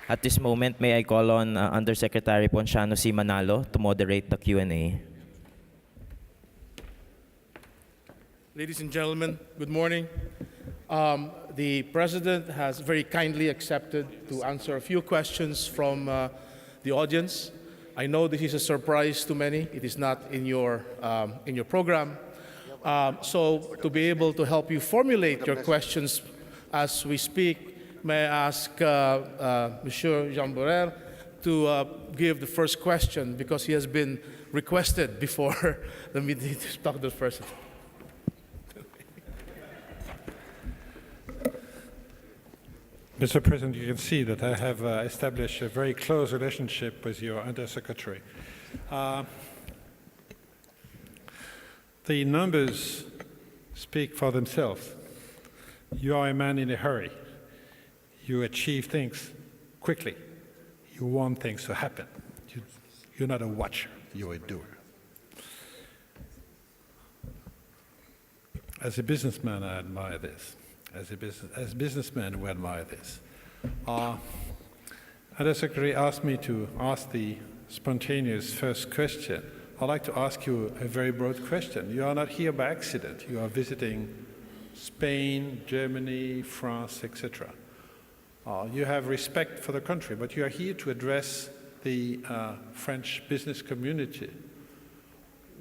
At this moment, may I call on Undersecretary Ponciano C. Manalo to moderate the Q&A. Ladies and gentlemen, good morning. The President has very kindly accepted to answer a few questions from the audience. I know this is a surprise to many. It is not in your program. So to be able to help you formulate your questions as we speak, may I ask Monsieur Jean Borrell to give the first question, because he has been requested before the meeting to talk to the President. Mr. President, you can see that I have established a very close relationship with your Undersecretary. The numbers speak for themselves. You are a man in a hurry. You achieve things quickly. You want things to happen. You're not a watcher, you're a doer. As a businessman, I admire this. As businessmen, we admire this. Undersecretary asked me to ask the spontaneous first question. I'd like to ask you a very broad question. You are not here by accident. You are visiting Spain, Germany, France, etc. You have respect for the country, but you are here to address the French business community.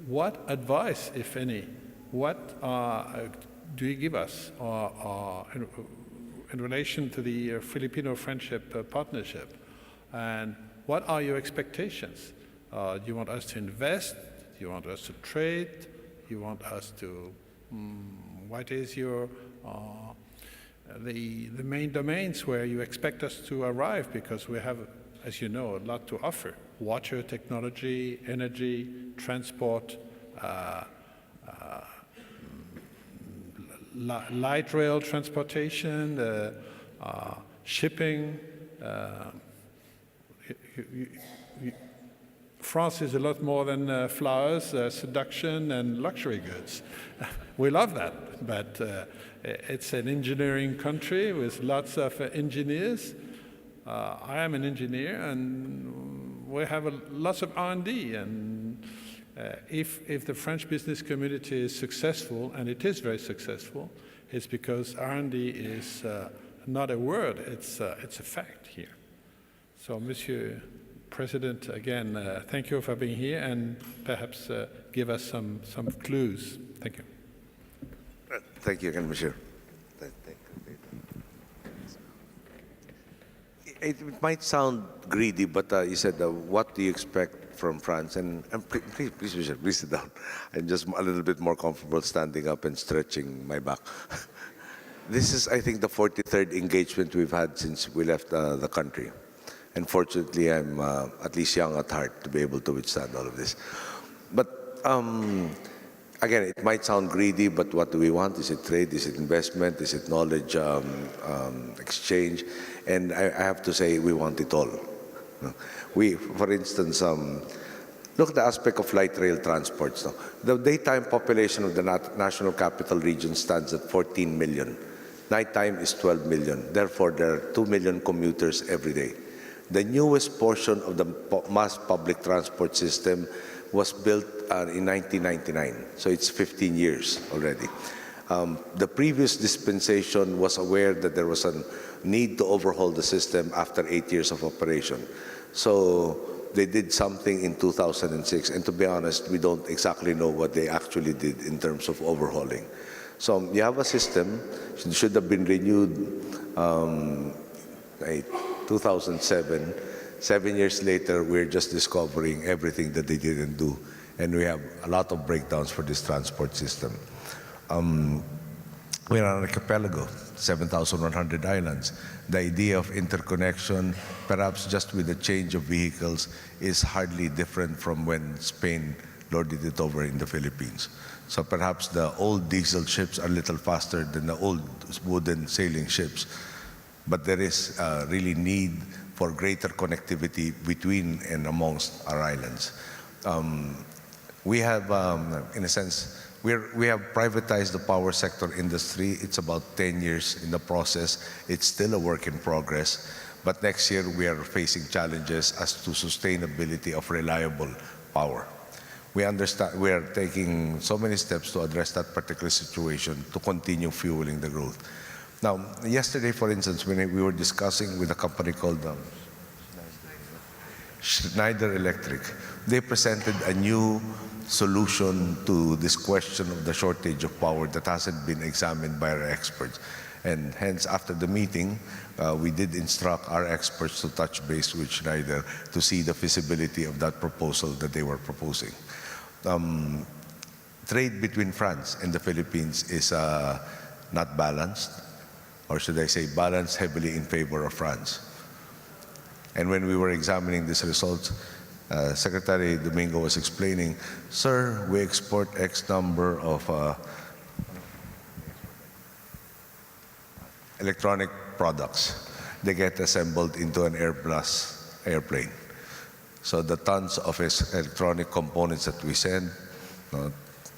What advice, if any, what do you give us in relation to the Filipino friendship partnership? And what are your expectations? Do you want us to invest? Do you want us to trade? Do you want us to, what is your, the main domains where you expect us to arrive? Because we have, as you know, a lot to offer. Water technology, energy, transport, light rail transportation, shipping. France is a lot more than flowers, seduction, and luxury goods. We love that, but it's an engineering country with lots of engineers. I am an engineer, and we have lots of R&D. And if the French business community is successful, and it is very successful, it's because R&D is not a word, it's a fact here. So, Monsieur President, again, thank you for being here, and perhaps give us some clues. Thank you. Thank you again, Monsieur. It might sound greedy, but you said, what do you expect from France? And please, Monsieur, please sit down. I'm just a little bit more comfortable standing up and stretching my back. This is, I think, the 43rd engagement we've had since we left the country. And fortunately, I'm at least young at heart to be able to withstand all of this. But again, it might sound greedy, but what do we want? Is it trade? Is it investment? Is it knowledge exchange? And I have to say, we want it all. We, for instance, look at the aspect of light rail transports. No? The daytime population of the National Capital Region stands at 14 million. Nighttime is 12 million. Therefore, there are 2 million commuters every day. The newest portion of the mass public transport system was built in 1999, so it's 15 years already. The previous dispensation was aware that there was a need to overhaul the system after 8 years of operation. So they did something in 2006, and to be honest, we don't exactly know what they actually did in terms of overhauling. So you have a system, it should have been renewed 2007. 7 years later, we're just discovering everything that they didn't do, and we have a lot of breakdowns for this transport system. We're an archipelago, 7,100 islands. The idea of interconnection, perhaps just with the change of vehicles, is hardly different from when Spain lorded it over in the Philippines. So perhaps the old diesel ships are a little faster than the old wooden sailing ships, but there is really need for greater connectivity between and amongst our islands. We have, in a sense, we have privatized the power sector industry. It's about 10 years in the process. It's still a work in progress. But next year, we are facing challenges as to sustainability of reliable power. We understand we are taking so many steps to address that particular situation to continue fueling the growth. Now, yesterday, for instance, when we were discussing with a company called Schneider Electric, they presented a new solution to this question of the shortage of power that hasn't been examined by our experts. And hence, after the meeting, we did instruct our experts to touch base with Schneider to see the feasibility of that proposal that they were proposing. Trade between France and the Philippines is not balanced, or should I say balanced heavily in favor of France. And when we were examining these results, Secretary Domingo was explaining, sir, we export X number of electronic products. They get assembled into an Airbus airplane. So the tons of electronic components that we send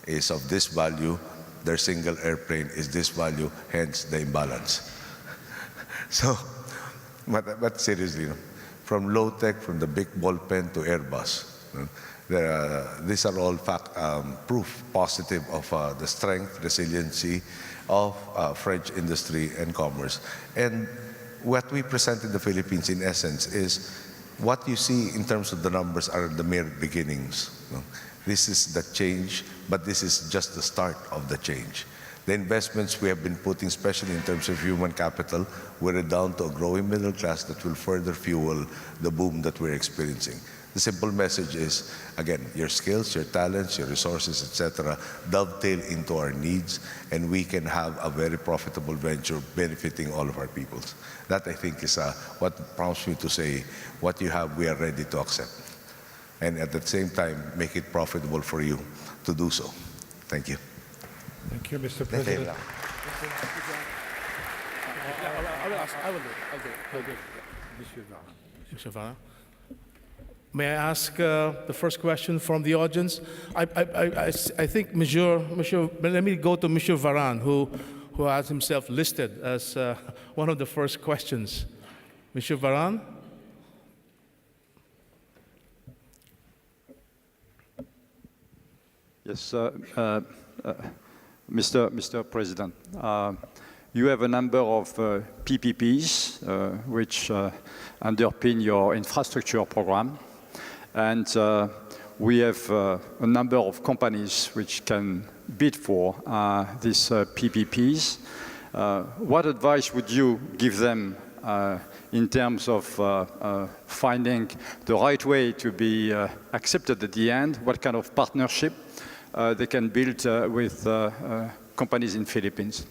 is of this value. Their single airplane is this value, hence the imbalance. So, but seriously, from low-tech, from the big ball pen to Airbus, these are all proof positive of the strength, resiliency of French industry and commerce. And what we present in the Philippines, in essence, is what you see in terms of the numbers are the mere beginnings. This is the change, but this is just the start of the change. The investments we have been putting, especially in terms of human capital, we're down to a growing middle class that will further fuel the boom that we're experiencing. The simple message is, again, your skills, your talents, your resources, etc., dovetail into our needs, and we can have a very profitable venture benefiting all of our peoples. That, I think, is what prompts me to say, what you have, we are ready to accept. And at the same time, make it profitable for you to do so. Thank you. Thank you, Mr. President. I will do it. Mr. Varane. May I ask the first question from the audience? I think Monsieur, let me go to Monsieur Varane, who has himself listed as one of the first questions. Monsieur Varane? Yes, Mr. President. You have a number of PPPs which underpin your infrastructure program. And we have a number of companies which can bid for these PPPs. What advice would you give them in terms of finding the right way to be accepted at the end? What kind of partnership they can build with companies in Philippines?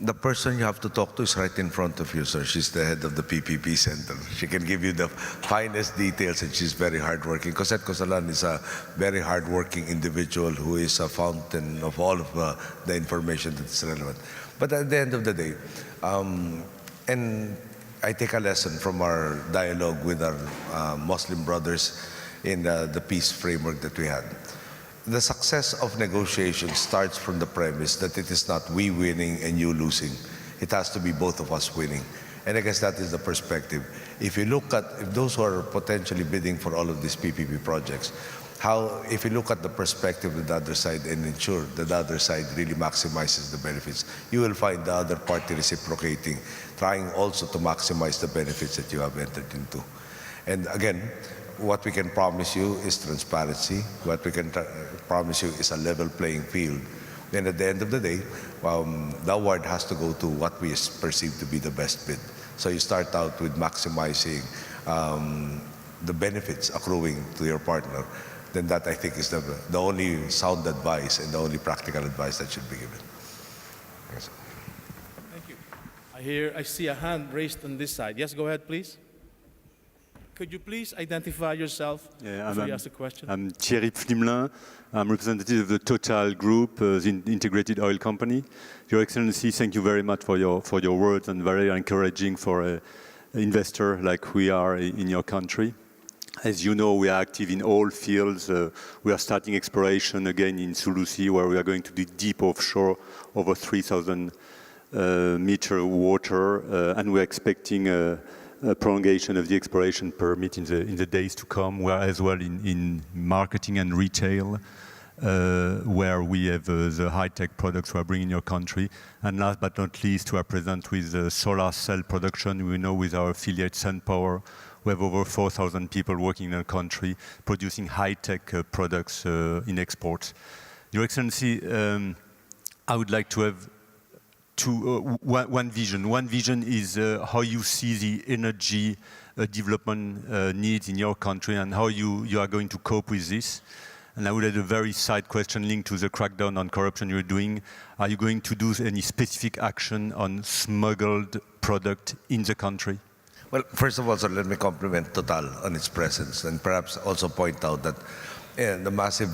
The person you have to talk to is right in front of you, sir. She's the head of the PPP Center. She can give you the finest details, and she's very hardworking. Cosette Cosalan is a very hardworking individual who is a fountain of all of the information that's relevant. But at the end of the day, and I take a lesson from our dialogue with our Muslim brothers in the peace framework that we had. The success of negotiations starts from the premise that it is not we winning and you losing. It has to be both of us winning. And I guess that is the perspective. If you look at those who are potentially bidding for all of these PPP projects, if you look at the perspective of the other side and ensure that the other side really maximizes the benefits, you will find the other party reciprocating, trying also to maximize the benefits that you have entered into. And again, what we can promise you is transparency. What we can promise you is a level playing field. And at the end of the day, the award has to go to what we perceive to be the best bid. So you start out with maximizing the benefits accruing to your partner. Then that, I think, is the only sound advice and the only practical advice that should be given. Yes. Thank you. I see a hand raised on this side. Yes, go ahead, please. Could you please identify yourself before you ask the question? I'm Thierry Flimelin. I'm representative of the Total Group, the integrated oil company. Your Excellency, thank you very much for your words, and very encouraging for an investor like we are in your country. As you know, we are active in all fields. We are starting exploration again in Sulusi, where we are going to be deep offshore, over 3,000 meter water, and we're expecting prolongation of the exploration permit in the days to come, where as well in marketing and retail, where we have the high-tech products we are bringing in your country. And last but not least, we are present with solar cell production. We know with our affiliate SunPower, we have over 4,000 people working in the country producing high-tech products in exports. Your Excellency, I would like to have one vision. One vision is how you see the energy development needs in your country and how you are going to cope with this. And I would have a very side question linked to the crackdown on corruption you're doing. Are you going to do any specific action on smuggled product in the country? Well, first of all, sir, let me compliment Total on its presence and perhaps also point out that the massive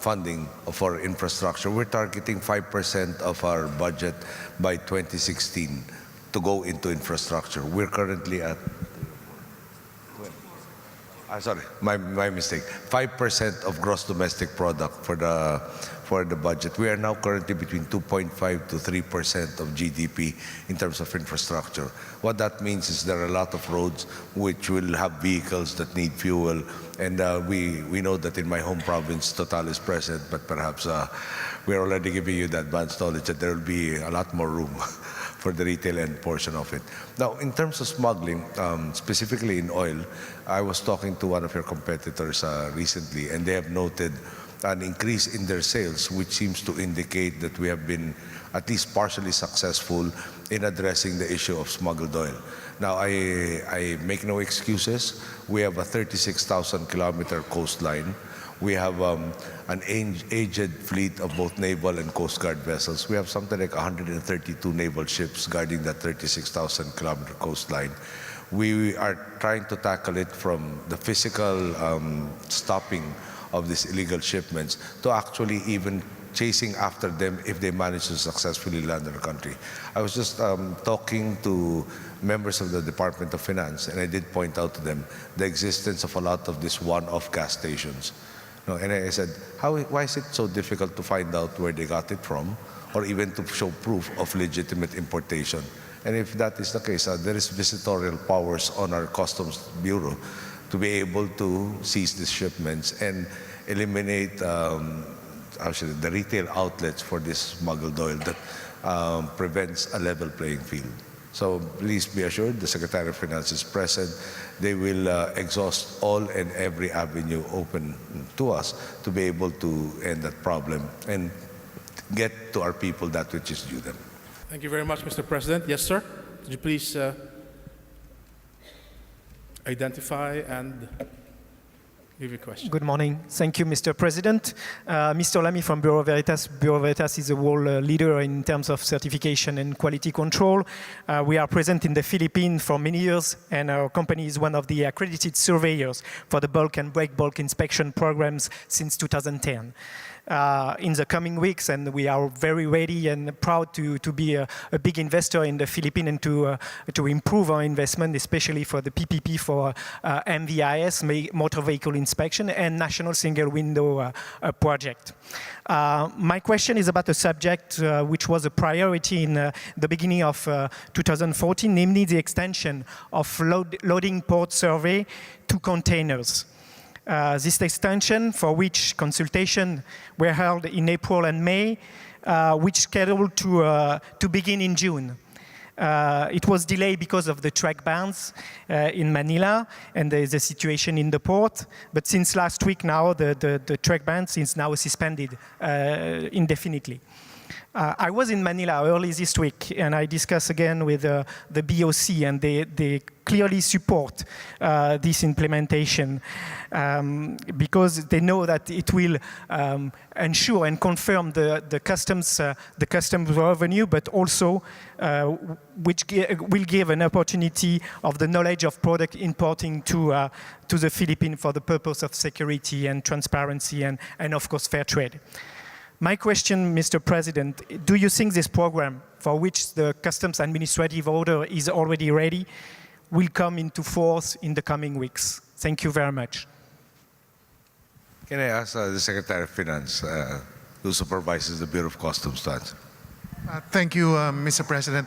funding for infrastructure, we're targeting 5% of our budget by 2016 to go into infrastructure. We're currently at, sorry, my mistake, 5% of gross domestic product for the budget. We are now currently between 2.5 to 3% of GDP in terms of infrastructure. What that means is there are a lot of roads which will have vehicles that need fuel, and we know that in my home province, Total is present, but perhaps we're already giving you the advanced knowledge that there will be a lot more room for the retail end portion of it. Now, in terms of smuggling, specifically in oil, I was talking to one of your competitors recently, and they have noted an increase in their sales, which seems to indicate that we have been at least partially successful in addressing the issue of smuggled oil. Now, I make no excuses. We have a 36,000-kilometer coastline. We have an aged fleet of both naval and coast guard vessels. We have something like 132 naval ships guarding that 36,000-kilometer coastline. We are trying to tackle it from the physical stopping of these illegal shipments to actually even chasing after them if they manage to successfully land in our country. I was just talking to members of the Department of Finance, and I did point out to them the existence of a lot of these one-off gas stations. No, and I said, why is it so difficult to find out where they got it from, or even to show proof of legitimate importation? And if that is the case, there is visitorial powers on our Customs Bureau to be able to seize these shipments and eliminate the retail outlets for this smuggled oil that prevents a level playing field. So please be assured, the Secretary of Finance is present. They will exhaust all and every avenue open to us to be able to end that problem and get to our people that which is due them. Thank you very much, Mr. President. Yes, sir. Could you please identify and give your question? Good morning. Thank you, Mr. President. Mr. Lamy from Bureau Veritas. Bureau Veritas is a world leader in terms of certification and quality control. We are present in the Philippines for many years, and our company is one of the accredited surveyors for the bulk and break bulk inspection programs since 2010. In the coming weeks, and we are very ready and proud to be a big investor in the Philippines and to improve our investment, especially for the PPP for MVIS, motor vehicle inspection, and national single window project. My question is about a subject which was a priority in the beginning of 2014, namely the extension of loading port survey to containers. This extension, for which consultation were held in April and May, which scheduled to begin in June. It was delayed because of the track bans in Manila and the situation in the port. But since last week now, the track bans is now suspended indefinitely. I was in Manila early this week, and I discussed again with the BOC, and they clearly support this implementation because they know that it will ensure and confirm the customs revenue, but also which will give an opportunity of the knowledge of product importing to the Philippines for the purpose of security and transparency and of course fair trade. My question, Mr. President, do you think this program, for which the Customs Administrative Order is already ready, will come into force in the coming weeks? Thank you very much. Can I ask the Secretary of Finance, who supervises the Bureau of Customs, to answer? Thank you, Mr. President.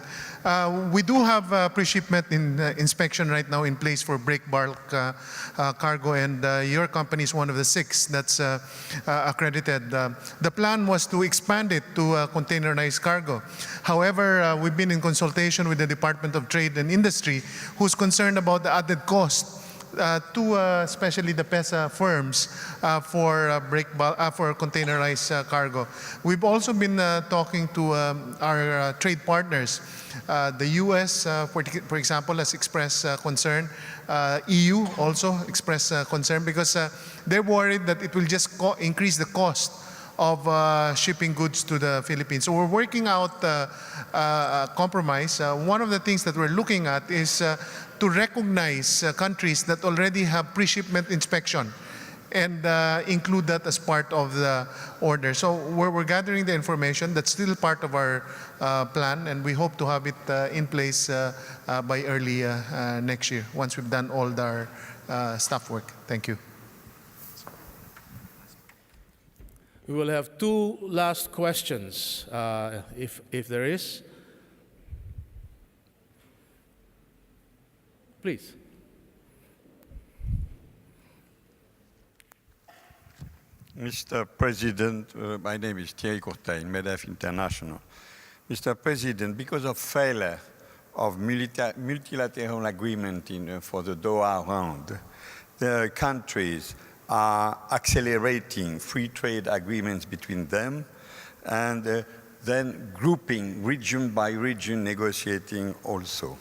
We do have pre-shipment inspection right now in place for break bulk cargo, and your company is one of the 6 that's accredited. The plan was to expand it to containerized cargo. However, we've been in consultation with the Department of Trade and Industry, who's concerned about the added cost to especially the PESA firms for containerized cargo. We've also been talking to our trade partners. The U.S., for example, has expressed concern. EU also expressed concern because they're worried that it will just increase the cost of shipping goods to the Philippines. So we're working out a compromise. One of the things that we're looking at is to recognize countries that already have pre-shipment inspection and include that as part of the order. So we're gathering the information. That's still part of our plan, and we hope to have it in place by early next year, once we've done all our staff work. Thank you. We will have 2 last questions, if there is. Please. Mr. President, my name is Thierry Courtain, MEDEF International. Mr. President, because of failure of multilateral agreement for the Doha round, the countries are accelerating free trade agreements between them and then grouping region by region, negotiating also.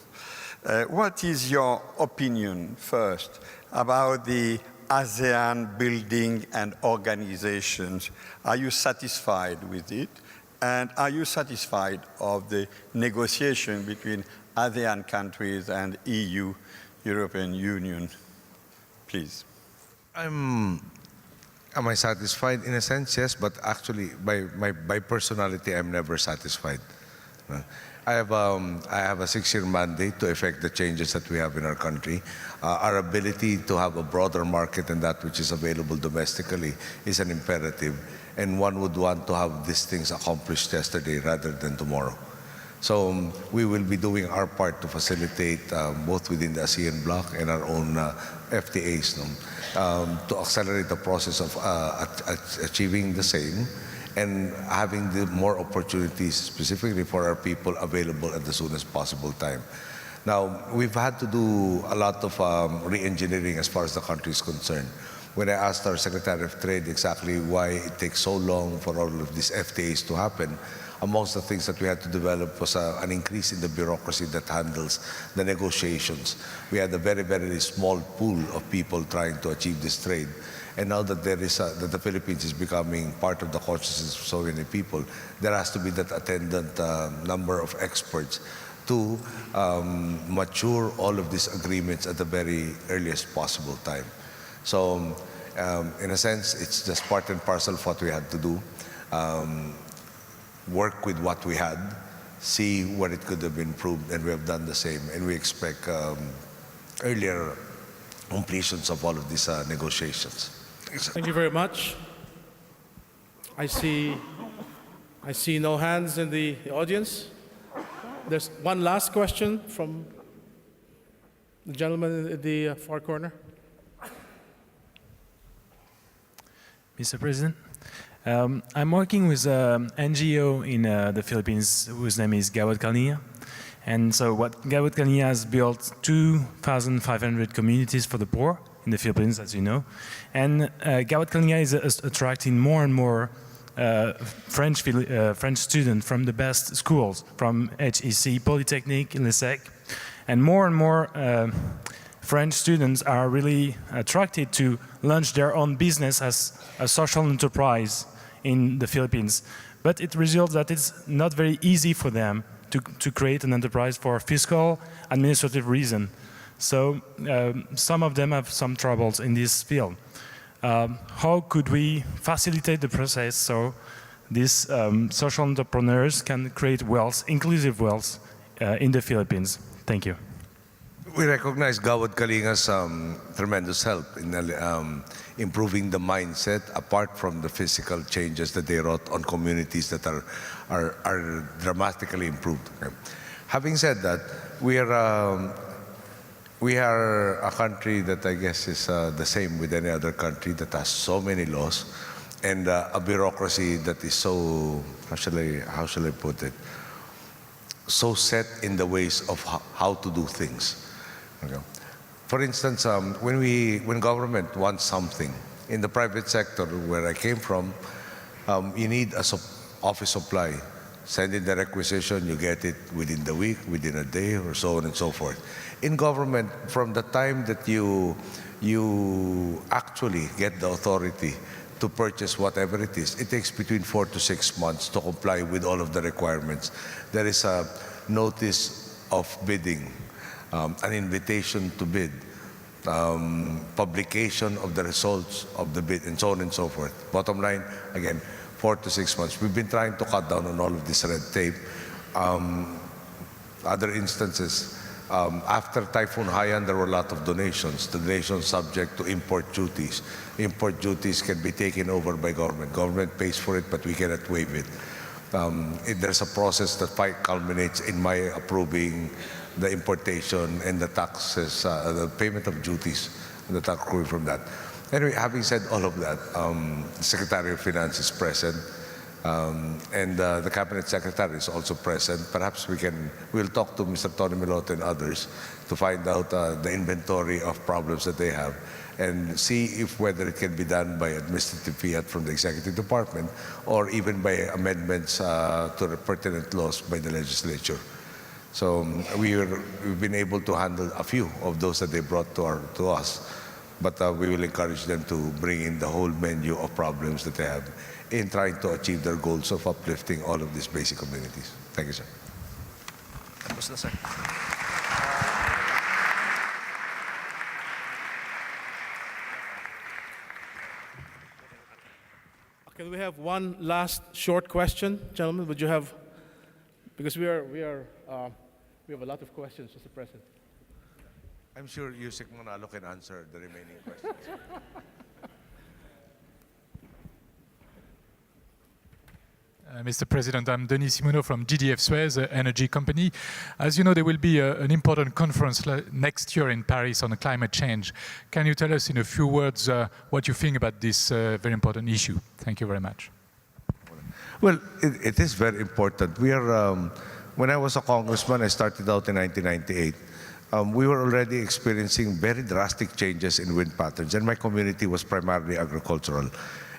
What is your opinion first about the ASEAN building and organizations? Are you satisfied with it? And are you satisfied of the negotiation between ASEAN countries and EU, European Union? Please. Am I satisfied? In a sense, yes, but actually, by personality, I'm never satisfied. I have a 6-year mandate to effect the changes that we have in our country. Our ability to have a broader market than that which is available domestically is an imperative, and one would want to have these things accomplished yesterday rather than tomorrow. So we will be doing our part to facilitate both within the ASEAN bloc and our own FTAs to accelerate the process of achieving the same and having the more opportunities specifically for our people available at the soonest possible time. Now, we've had to do a lot of re-engineering as far as the country is concerned. When I asked our Secretary of Trade exactly why it takes so long for all of these FTAs to happen, amongst the things that we had to develop was an increase in the bureaucracy that handles the negotiations. We had a very, very small pool of people trying to achieve this trade. And now that that the Philippines is becoming part of the consciousness of so many people, there has to be that attendant number of experts to mature all of these agreements at the very earliest possible time. So, in a sense, it's just part and parcel of what we had to do. Work with what we had, see what it could have improved, and we have done the same. And we expect earlier completions of all of these negotiations. Thank you very much. I see no hands in the audience. There's one last question from the gentleman in the far corner. Mr. President, I'm working with an NGO in the Philippines whose name is Gawad Kalnia. And so what Gawad Kalnia has built 2,500 communities for the poor in the Philippines, as you know. And Gawad Kalnia is attracting more and more French students from the best schools, from HEC, Polytechnique, LESSEC. And more French students are really attracted to launch their own business as a social enterprise in the Philippines. But it results that it's not very easy for them to create an enterprise for fiscal, administrative reason. So some of them have some troubles in this field. How could we facilitate the process so these social entrepreneurs can create wealth, inclusive wealth in the Philippines? Thank you. We recognize Gawad Kalinga's tremendous help in improving the mindset apart from the physical changes that they wrought on communities that are dramatically improved. Okay. Having said that, we are a country that I guess is the same with any other country that has so many laws and a bureaucracy that is so, how shall I put it, so set in the ways of how to do things. Okay. For instance, when government wants something in the private sector, where I came from, you need a office supply. Send in the requisition, you get it within the week, within a day, or so on and so forth. In government, from the time that you actually get the authority to purchase whatever it is, it takes between 4 to 6 months to comply with all of the requirements. There is a notice of bidding, an invitation to bid, publication of the results of the bid, and so on and so forth. Bottom line, again, 4 to 6 months. We've been trying to cut down on all of this red tape. Other instances, after Typhoon Haiyan, there were a lot of donations. The donations subject to import duties. Import duties can be taken over by government. Government pays for it, but we cannot waive it. There's a process that culminates in my approving the importation and the taxes, the payment of duties, and the tax accruing from that. Anyway, having said all of that, the Secretary of Finance is present, and the Cabinet Secretary is also present. Perhaps we'll talk to Mr. Tony Milote and others to find out the inventory of problems that they have and see if whether it can be done by administrative fiat from the Executive Department or even by amendments to the pertinent laws by the legislature. So we've been able to handle a few of those that they brought to us, but we will encourage them to bring in the whole menu of problems that they have in trying to achieve their goals of uplifting all of these basic communities. Thank you, sir. Tapos na, sir. Can we have one last short question, gentlemen? Would you have, because we have a lot of questions, Mr. President. I'm sure Yusek Manalo can answer the remaining questions. Mr. President, I'm Denis Simoneau from GDF Suez, an energy company. As you know, there will be an important conference next year in Paris on climate change. Can you tell us in a few words what you think about this very important issue? Thank you very much. Well, it is very important. When I was a congressman, I started out in 1998. We were already experiencing very drastic changes in wind patterns, and my community was primarily agricultural.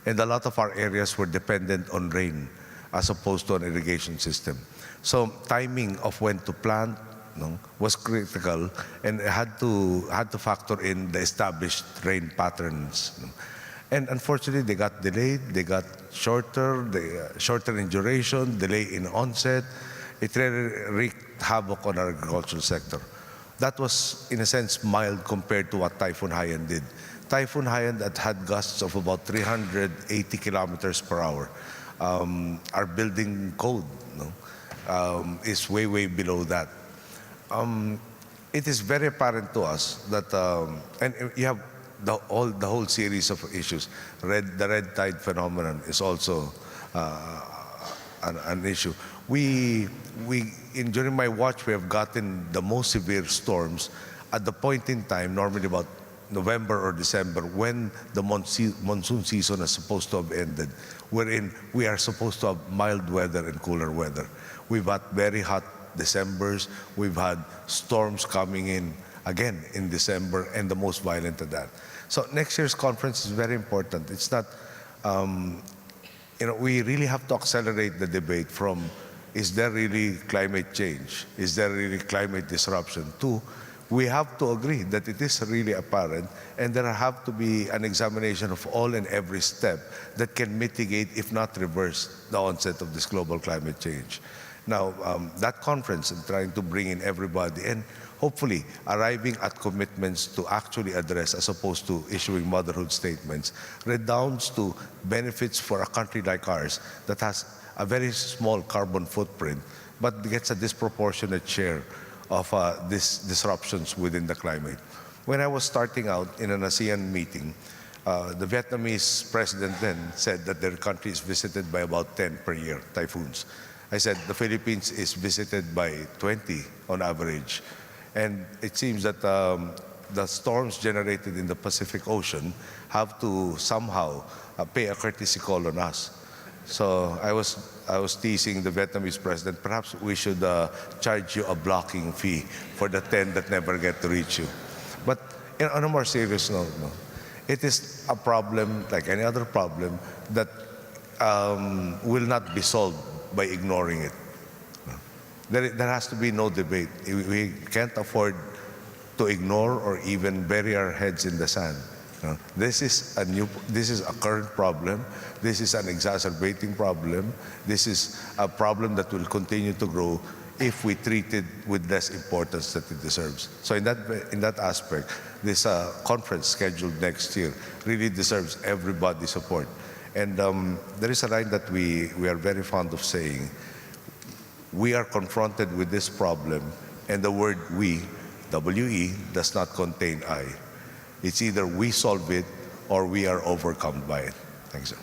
And a lot of our areas were dependent on rain as opposed to an irrigation system. So timing of when to plant was critical, and had to factor in the established rain patterns. And unfortunately, they got delayed, they got shorter in duration, delay in onset. It really wreaked havoc on our agricultural sector. That was, in a sense, mild compared to what Typhoon Haiyan did. Typhoon Haiyan that had gusts of about 380 kilometers per hour. Our building code is way below that. It is very apparent to us that, and you have the whole series of issues. The red tide phenomenon is also an issue. During my watch, we have gotten the most severe storms at the point in time, normally about November or December, when the monsoon season is supposed to have ended, wherein we are supposed to have mild weather and cooler weather. We've had very hot Decembers. We've had storms coming in again in December, and the most violent of that. So next year's conference is very important. It's not, we really have to accelerate the debate from, is there really climate change? Is there really climate disruption? To, we have to agree that it is really apparent, and there have to be an examination of all and every step that can mitigate, if not reverse, the onset of this global climate change. Now, that conference, and trying to bring in everybody, and hopefully arriving at commitments to actually address, as opposed to issuing motherhood statements, redounds to benefits for a country like ours that has a very small carbon footprint, but gets a disproportionate share of these disruptions within the climate. When I was starting out in an ASEAN meeting, the Vietnamese president then said that their country is visited by about 10 per year, typhoons. I said the Philippines is visited by 20 on average. And it seems that the storms generated in the Pacific Ocean have to somehow pay a courtesy call on us. So I was teasing the Vietnamese president, perhaps we should charge you a blocking fee for the 10 that never get to reach you. But on a more serious note, it is a problem like any other problem that will not be solved by ignoring it. There has to be no debate. We can't afford to ignore or even bury our heads in the sand. This is a current problem. This is an exacerbating problem. This is a problem that will continue to grow if we treat it with less importance that it deserves. So in that aspect, this conference scheduled next year really deserves everybody's support. And there is a line that we are very fond of saying. We are confronted with this problem, and the word we, W-E, does not contain I. It's either we solve it or we are overcome by it. Thanks, sir.